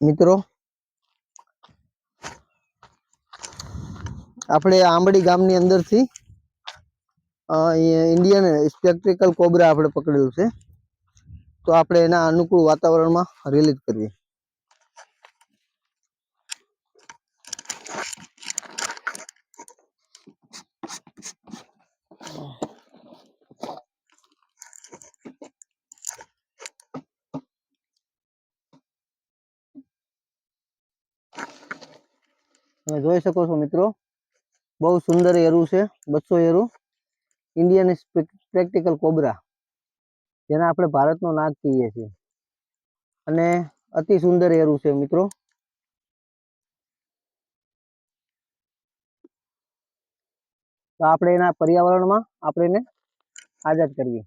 મિત્રો આપણે આંબડી ગામની અંદરથી ઇન્ડિયન સ્પેક્ટ્રિકલ કોબરા આપણે પકડેલું છે, તો આપણે એના અનુકૂળ વાતાવરણમાં રિલીઝ કરીએ. તમે જોઈ શકો છો મિત્રો, બહુ સુંદર એરું છે. 200 એરું ઇન્ડિયન સ્પેક્ટ્રિકલ કોબરા, જેને આપણે ભારતનો નાગ કહીએ છીએ, અને અતિ સુંદર એરું છે મિત્રો. તો આપણે એના પર્યાવરણમાં આપણે એને આઝાદ કરીએ.